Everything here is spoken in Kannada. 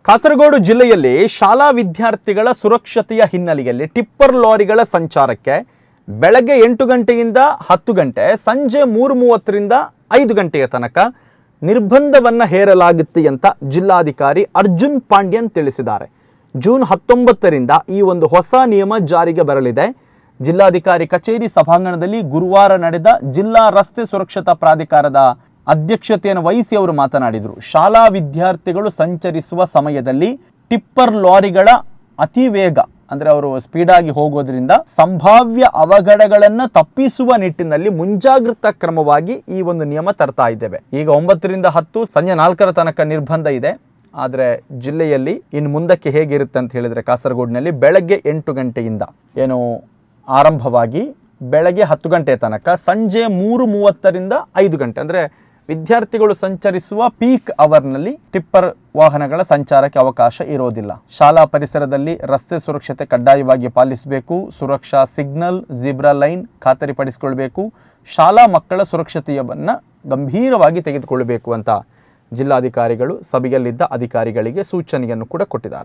ಕಾಸರಗೋಡು ಜಿಲ್ಲೆಯಲ್ಲಿ ಶಾಲಾ ವಿದ್ಯಾರ್ಥಿಗಳ ಸುರಕ್ಷತೆಯ ಹಿನ್ನೆಲೆಯಲ್ಲಿ ಟಿಪ್ಪರ್ ಲಾರಿಗಳ ಸಂಚಾರಕ್ಕೆ ಬೆಳಗ್ಗೆ 8 ಗಂಟೆಯಿಂದ 10 ಗಂಟೆ, ಸಂಜೆ 3:30ರಿಂದ 5 ಗಂಟೆಯ ತನಕ ನಿರ್ಬಂಧವನ್ನು ಹೇರಲಾಗುತ್ತೆ ಅಂತ ಜಿಲ್ಲಾಧಿಕಾರಿ ಅರ್ಜುನ್ ಪಾಂಡ್ಯನ್ ತಿಳಿಸಿದ್ದಾರೆ. ಜೂನ್ 19ರಿಂದ ಈ ಒಂದು ಹೊಸ ನಿಯಮ ಜಾರಿಗೆ ಬರಲಿದೆ. ಜಿಲ್ಲಾಧಿಕಾರಿ ಕಚೇರಿ ಸಭಾಂಗಣದಲ್ಲಿ ಗುರುವಾರ ನಡೆದ ಜಿಲ್ಲಾ ರಸ್ತೆ ಸುರಕ್ಷತಾ ಪ್ರಾಧಿಕಾರದ ಅಧ್ಯಕ್ಷತೆಯನ್ನು ವಹಿಸಿ ಅವರು ಮಾತನಾಡಿದರು. ಶಾಲಾ ವಿದ್ಯಾರ್ಥಿಗಳು ಸಂಚರಿಸುವ ಸಮಯದಲ್ಲಿ ಟಿಪ್ಪರ್ ಲಾರಿಗಳ ಅತಿ ವೇಗ ಅಂದರೆ ಅವರು ಸ್ಪೀಡಾಗಿ ಹೋಗೋದ್ರಿಂದ ಸಂಭಾವ್ಯ ಅವಘಡಗಳನ್ನು ತಪ್ಪಿಸುವ ನಿಟ್ಟಿನಲ್ಲಿ ಮುಂಜಾಗ್ರತಾ ಕ್ರಮವಾಗಿ ಈ ಒಂದು ನಿಯಮ ತರ್ತಾ ಇದ್ದೇವೆ. ಈಗ 9ರಿಂದ 10 ಸಂಜೆ 4ರ ತನಕ ನಿರ್ಬಂಧ ಇದೆ. ಆದರೆ ಜಿಲ್ಲೆಯಲ್ಲಿ ಇನ್ನು ಮುಂದಕ್ಕೆ ಹೇಗಿರುತ್ತೆ ಅಂತ ಹೇಳಿದರೆ, ಕಾಸರಗೋಡಿನಲ್ಲಿ ಬೆಳಗ್ಗೆ 8 ಗಂಟೆಯಿಂದ ಏನು ಆರಂಭವಾಗಿ ಬೆಳಗ್ಗೆ 10 ಗಂಟೆಯ ತನಕ, ಸಂಜೆ 3:30ರಿಂದ 5 ಗಂಟೆ ಅಂದರೆ ವಿದ್ಯಾರ್ಥಿಗಳು ಸಂಚರಿಸುವ ಪೀಕ್ ಅವರ್ನಲ್ಲಿ ಟಿಪ್ಪರ್ ವಾಹನಗಳ ಸಂಚಾರಕ್ಕೆ ಅವಕಾಶ ಇರೋದಿಲ್ಲ. ಶಾಲಾ ಪರಿಸರದಲ್ಲಿ ರಸ್ತೆ ಸುರಕ್ಷತೆ ಕಡ್ಡಾಯವಾಗಿ ಪಾಲಿಸಬೇಕು. ಸುರಕ್ಷಾ ಸಿಗ್ನಲ್, ಝೀಬ್ರಾ ಲೈನ್ ಖಾತರಿಪಡಿಸಿಕೊಳ್ಬೇಕು. ಶಾಲಾ ಮಕ್ಕಳ ಸುರಕ್ಷತೆಯನ್ನು ಗಂಭೀರವಾಗಿ ತೆಗೆದುಕೊಳ್ಳಬೇಕು ಅಂತ ಜಿಲ್ಲಾಧಿಕಾರಿಗಳು ಸಭೆಯಲ್ಲಿದ್ದ ಅಧಿಕಾರಿಗಳಿಗೆ ಸೂಚನೆಯನ್ನು ಕೂಡ ಕೊಟ್ಟಿದ್ದಾರೆ.